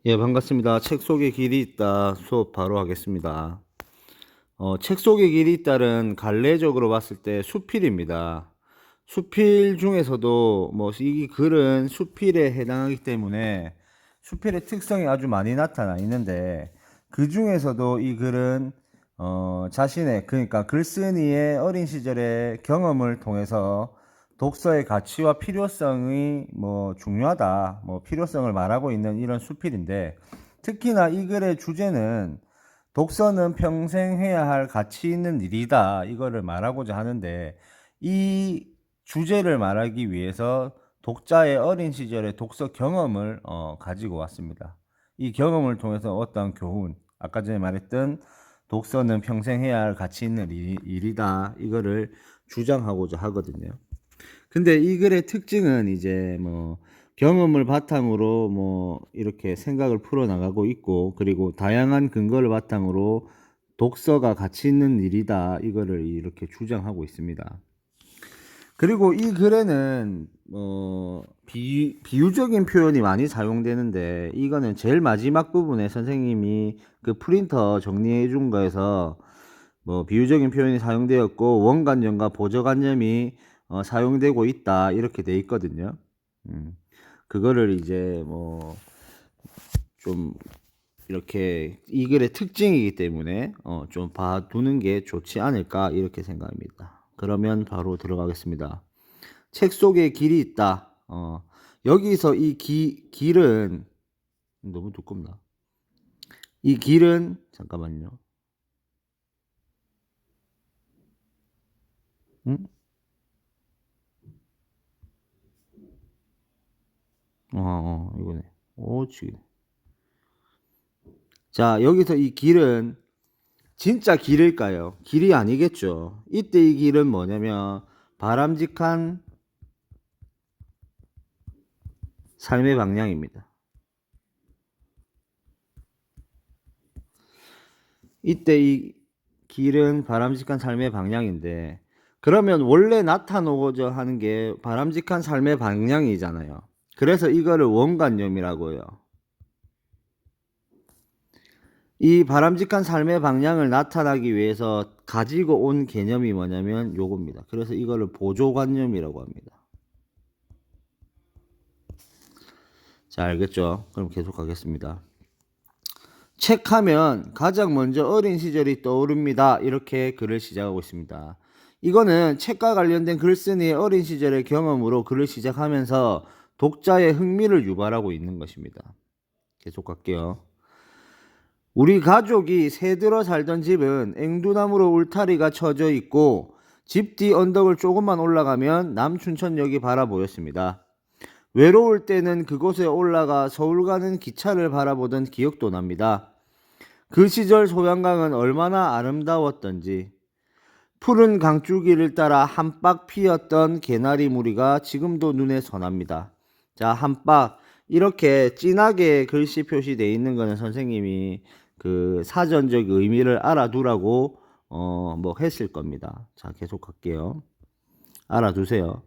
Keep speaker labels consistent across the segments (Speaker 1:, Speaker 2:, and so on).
Speaker 1: 예, 반갑습니다. 책 속에 길이 있다 수업 바로 하겠습니다. 책 속에 길이 있다는 갈래적으로 봤을 때 수필입니다. 수필 중에서도 뭐 이 글은 수필에 해당하기 때문에 수필의 특성이 아주 많이 나타나 있는데, 그 중에서도 이 글은 자신의, 그러니까 글쓴이의 어린 시절의 경험을 통해서 독서의 가치와 필요성이 중요하다, 필요성을 말하고 있는 이런 수필인데, 특히나 이 글의 주제는 독서는 평생 해야 할 가치 있는 일이다, 이거를 말하고자 하는데, 이 주제를 말하기 위해서 독자의 어린 시절의 독서 경험을 가지고 왔습니다. 이 경험을 통해서 어떤 교훈, 아까 전에 말했던 독서는 평생 해야 할 가치 있는 일이다, 이거를 주장하고자 하거든요. 근데 이 글의 특징은 이제 경험을 바탕으로 이렇게 생각을 풀어나가고 있고, 그리고 다양한 근거를 바탕으로 독서가 가치 있는 일이다, 이거를 이렇게 주장하고 있습니다. 그리고 이 글에는 비유적인 표현이 많이 사용되는데, 이거는 제일 마지막 부분에 선생님이 그 프린터 정리해 준 거에서 비유적인 표현이 사용되었고 원관념과 보저관념이 사용되고 있다, 이렇게 돼 있거든요. 그거를 이제 좀 이렇게 이 글의 특징이기 때문에 좀 봐두는 게 좋지 않을까, 이렇게 생각합니다. 그러면 바로 들어가겠습니다. 책 속에 길이 있다. 여기서 이 길은 너무 두껍나? 이 길은 잠깐만요. 응? 이거네. 오지. 자, 여기서 이 길은 진짜 길일까요? 길이 아니겠죠. 이때 이 길은 뭐냐면 바람직한 삶의 방향입니다. 이때 이 길은 바람직한 삶의 방향인데, 그러면 원래 나타나고자 하는 게 바람직한 삶의 방향이잖아요. 그래서 이거를 원관념이라고 해요. 이 바람직한 삶의 방향을 나타나기 위해서 가지고 온 개념이 뭐냐면 요겁니다. 그래서 이거를 보조관념이라고 합니다. 자, 알겠죠? 그럼 계속 하겠습니다. 책 하면 가장 먼저 어린 시절이 떠오릅니다, 이렇게 글을 시작하고 있습니다. 이거는 책과 관련된 글쓴이의 어린 시절의 경험으로 글을 시작하면서 독자의 흥미를 유발하고 있는 것입니다. 계속 갈게요. 우리 가족이 새들어 살던 집은 앵두나무로 울타리가 쳐져 있고, 집 뒤 언덕을 조금만 올라가면 남춘천역이 바라 보였습니다. 외로울 때는 그곳에 올라가 서울 가는 기차를 바라보던 기억도 납니다. 그 시절 소양강은 얼마나 아름다웠던지, 푸른 강줄기를 따라 한박 피었던 개나리 무리가 지금도 눈에 선합니다. 자, 한박, 이렇게 진하게 글씨 표시되어 있는 거는 선생님이 그 사전적 의미를 알아두라고 했을 겁니다. 자, 계속 갈게요. 알아두세요.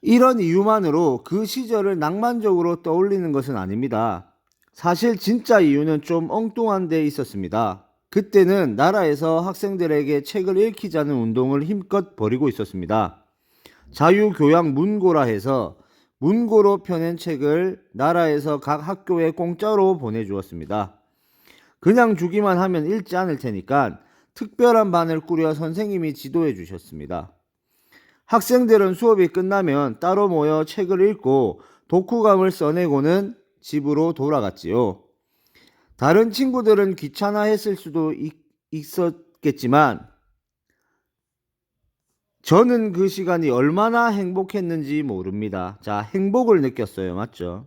Speaker 1: 이런 이유만으로 그 시절을 낭만적으로 떠올리는 것은 아닙니다. 사실 진짜 이유는 좀 엉뚱한 데 있었습니다. 그때는 나라에서 학생들에게 책을 읽히자는 운동을 힘껏 벌이고 있었습니다. 자유교양 문고라 해서 문고로 펴낸 책을 나라에서 각 학교에 공짜로 보내주었습니다. 그냥 주기만 하면 읽지 않을 테니까 특별한 반을 꾸려 선생님이 지도해 주셨습니다. 학생들은 수업이 끝나면 따로 모여 책을 읽고 독후감을 써내고는 집으로 돌아갔지요. 다른 친구들은 귀찮아했을 수도 있었겠지만 저는 그 시간이 얼마나 행복했는지 모릅니다. 자, 행복을 느꼈어요. 맞죠?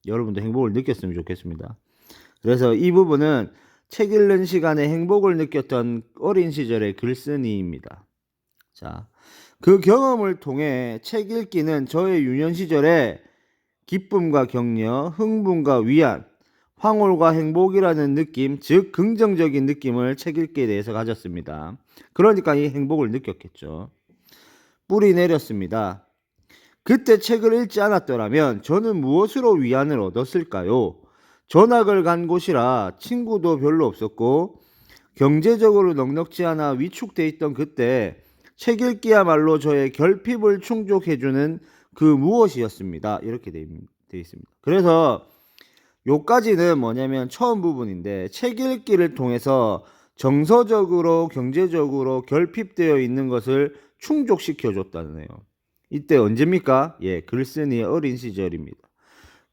Speaker 1: 여러분도 행복을 느꼈으면 좋겠습니다. 그래서 이 부분은 책 읽는 시간에 행복을 느꼈던 어린 시절의 글쓴이입니다. 자, 그 경험을 통해 책 읽기는 저의 유년 시절에 기쁨과 격려, 흥분과 위안, 황홀과 행복이라는 느낌, 즉 긍정적인 느낌을 책 읽기에 대해서 가졌습니다. 그러니까 이 행복을 느꼈겠죠. 뿌리 내렸습니다. 그때 책을 읽지 않았더라면 저는 무엇으로 위안을 얻었을까요? 전학을 간 곳이라 친구도 별로 없었고 경제적으로 넉넉지 않아 위축돼 있던 그때 책 읽기야말로 저의 결핍을 충족해주는 그 무엇이었습니다. 이렇게 돼 있습니다. 그래서 요까지는 뭐냐면 처음 부분인데, 책 읽기를 통해서 정서적으로 경제적으로 결핍되어 있는 것을 충족시켜 줬다네요. 이때 언제입니까? 예, 글쓴이의 어린 시절입니다.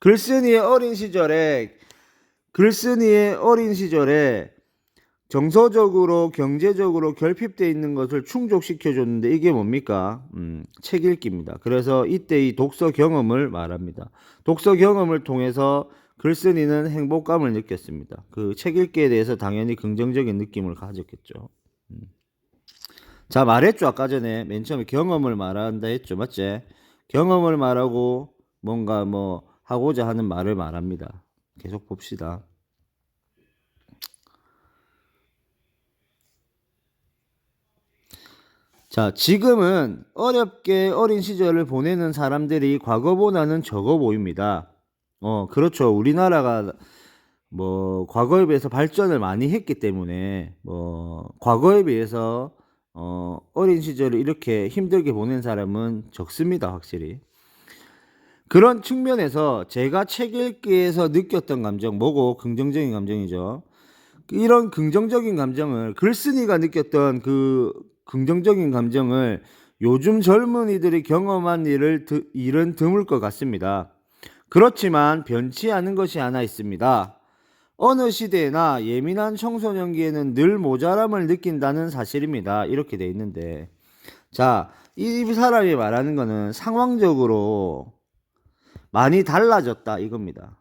Speaker 1: 글쓴이의 어린 시절에 정서적으로 경제적으로 결핍되어 있는 것을 충족시켜 줬는데 이게 뭡니까? 책 읽기입니다. 그래서 이때 이 독서 경험을 말합니다. 독서 경험을 통해서 글쓴이는 행복감을 느꼈습니다. 그 책 읽기에 대해서 당연히 긍정적인 느낌을 가졌겠죠. 자, 말했죠. 아까 전에 맨 처음에 경험을 말한다 했죠. 맞지? 경험을 말하고 뭔가 뭐 하고자 하는 말을 말합니다. 계속 봅시다. 자, 지금은 어렵게 어린 시절을 보내는 사람들이 과거보다는 적어 보입니다. 그렇죠. 우리나라가 뭐 과거에 비해서 발전을 많이 했기 때문에 뭐 과거에 비해서 어린 시절을 이렇게 힘들게 보낸 사람은 적습니다. 확실히. 그런 측면에서 제가 책 읽기에서 느꼈던 감정, 뭐고? 긍정적인 감정이죠. 이런 긍정적인 감정을, 글쓴이가 느꼈던 그 긍정적인 감정을 요즘 젊은이들이 경험한 일은 드물 것 같습니다. 그렇지만 변치 않은 것이 하나 있습니다. 어느 시대나 예민한 청소년기에는 늘 모자람을 느낀다는 사실입니다. 이렇게 돼 있는데, 자, 이 사람이 말하는 거는 상황적으로 많이 달라졌다 이겁니다.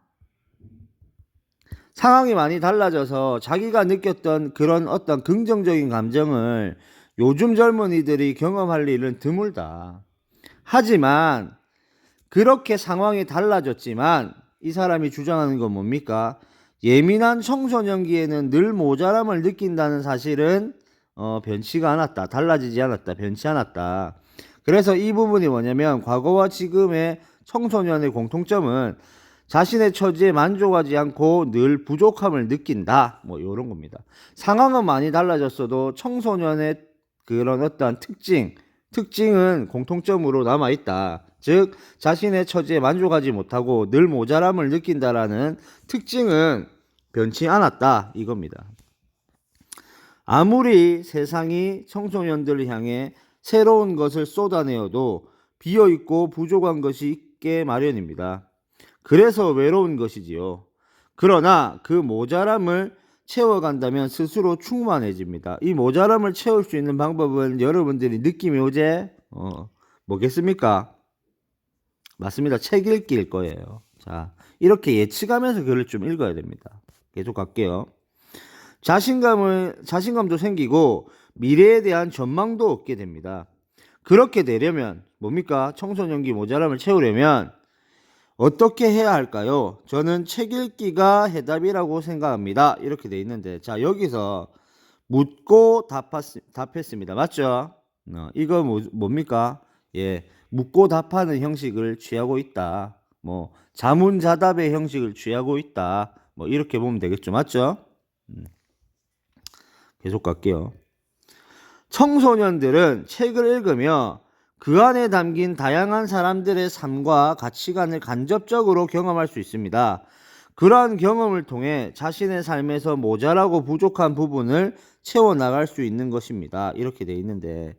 Speaker 1: 상황이 많이 달라져서 자기가 느꼈던 그런 어떤 긍정적인 감정을 요즘 젊은이들이 경험할 일은 드물다. 하지만 그렇게 상황이 달라졌지만 이 사람이 주장하는 건 뭡니까? 예민한 청소년기에는 늘 모자람을 느낀다는 사실은 변치가 않았다. 달라지지 않았다. 변치 않았다. 그래서 이 부분이 뭐냐면, 과거와 지금의 청소년의 공통점은 자신의 처지에 만족하지 않고 늘 부족함을 느낀다. 뭐 이런 겁니다. 상황은 많이 달라졌어도 청소년의 그런 어떠한 특징은 공통점으로 남아 있다. 즉 자신의 처지에 만족하지 못하고 늘 모자람을 느낀다라는 특징은 변치 않았다 이겁니다. 아무리 세상이 청소년들을 향해 새로운 것을 쏟아내어도 비어있고 부족한 것이 있게 마련입니다. 그래서 외로운 것이지요. 그러나 그 모자람을 채워간다면 스스로 충만해집니다. 이 모자람을 채울 수 있는 방법은 여러분들이 느낌이 오제? 뭐겠습니까? 맞습니다. 책 읽기일 거예요. 자, 이렇게 예측하면서 글을 좀 읽어야 됩니다. 계속 갈게요. 자신감도 생기고 미래에 대한 전망도 얻게 됩니다. 그렇게 되려면 뭡니까? 청소년기 모자람을 채우려면 어떻게 해야 할까요? 저는 책 읽기가 해답이라고 생각합니다. 이렇게 돼 있는데, 자, 여기서 묻고 답했습니다. 맞죠? 이거 뭡니까? 예, 묻고 답하는 형식을 취하고 있다. 뭐 자문자답의 형식을 취하고 있다. 뭐 이렇게 보면 되겠죠. 맞죠? 계속 갈게요. 청소년들은 책을 읽으며 그 안에 담긴 다양한 사람들의 삶과 가치관을 간접적으로 경험할 수 있습니다. 그러한 경험을 통해 자신의 삶에서 모자라고 부족한 부분을 채워나갈 수 있는 것입니다. 이렇게 돼 있는데,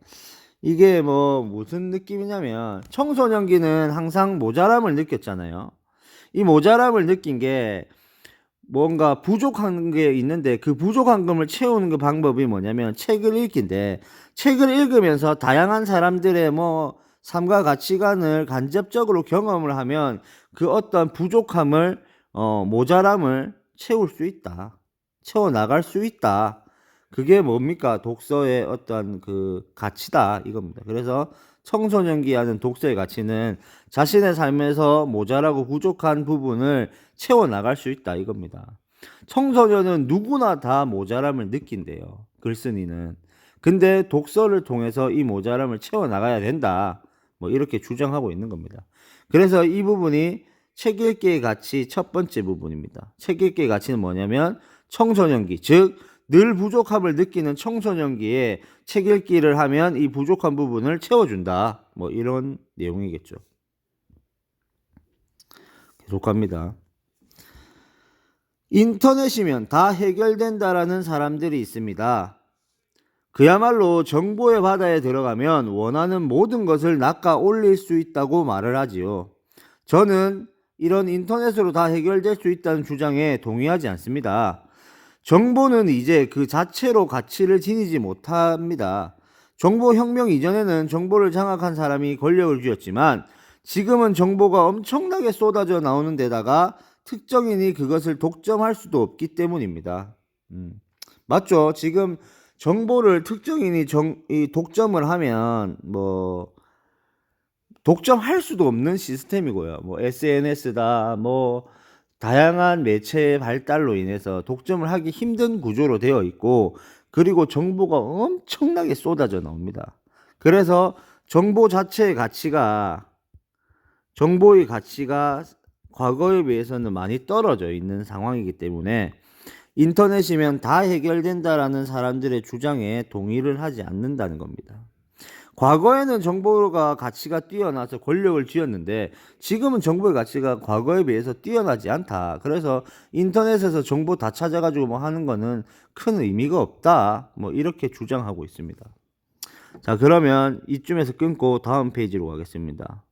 Speaker 1: 이게 뭐 무슨 느낌이냐면, 청소년기는 항상 모자람을 느꼈잖아요. 이 모자람을 느낀 게 뭔가 부족한 게 있는데, 그 부족한 것을 채우는 그 방법이 뭐냐면 책을 읽기인데, 책을 읽으면서 다양한 사람들의 뭐 삶과 가치관을 간접적으로 경험을 하면 그 어떤 부족함을 모자람을 채울 수 있다. 채워 나갈 수 있다. 그게 뭡니까? 독서의 어떤 그 가치다 이겁니다. 그래서 청소년기 하는 독서의 가치는 자신의 삶에서 모자라고 부족한 부분을 채워 나갈 수 있다 이겁니다. 청소년은 누구나 다 모자람을 느낀대요. 글쓴이는. 근데 독서를 통해서 이 모자람을 채워 나가야 된다. 뭐 이렇게 주장하고 있는 겁니다. 그래서 이 부분이 책 읽기의 가치 첫 번째 부분입니다. 책 읽기의 가치는 뭐냐면 청소년기, 즉 늘 부족함을 느끼는 청소년기에 책 읽기를 하면 이 부족한 부분을 채워준다. 뭐 이런 내용이겠죠. 계속 갑니다. 인터넷이면 다 해결된다라는 사람들이 있습니다. 그야말로 정보의 바다에 들어가면 원하는 모든 것을 낚아 올릴 수 있다고 말을 하지요. 저는 이런 인터넷으로 다 해결될 수 있다는 주장에 동의하지 않습니다. 정보는 이제 그 자체로 가치를 지니지 못합니다. 정보혁명 이전에는 정보를 장악한 사람이 권력을 쥐었지만 지금은 정보가 엄청나게 쏟아져 나오는 데다가 특정인이 그것을 독점할 수도 없기 때문입니다. 맞죠? 지금 정보를 특정인이 독점을 하면 뭐 독점할 수도 없는 시스템이고요. 뭐 SNS다 뭐 다양한 매체의 발달로 인해서 독점을 하기 힘든 구조로 되어 있고, 그리고 정보가 엄청나게 쏟아져 나옵니다. 그래서 정보의 가치가 과거에 비해서는 많이 떨어져 있는 상황이기 때문에 인터넷이면 다 해결된다라는 사람들의 주장에 동의를 하지 않는다는 겁니다. 과거에는 정보가 가치가 뛰어나서 권력을 쥐었는데 지금은 정보의 가치가 과거에 비해서 뛰어나지 않다. 그래서 인터넷에서 정보 다 찾아가지고 뭐 하는 거는 큰 의미가 없다. 뭐 이렇게 주장하고 있습니다. 자, 그러면 이쯤에서 끊고 다음 페이지로 가겠습니다.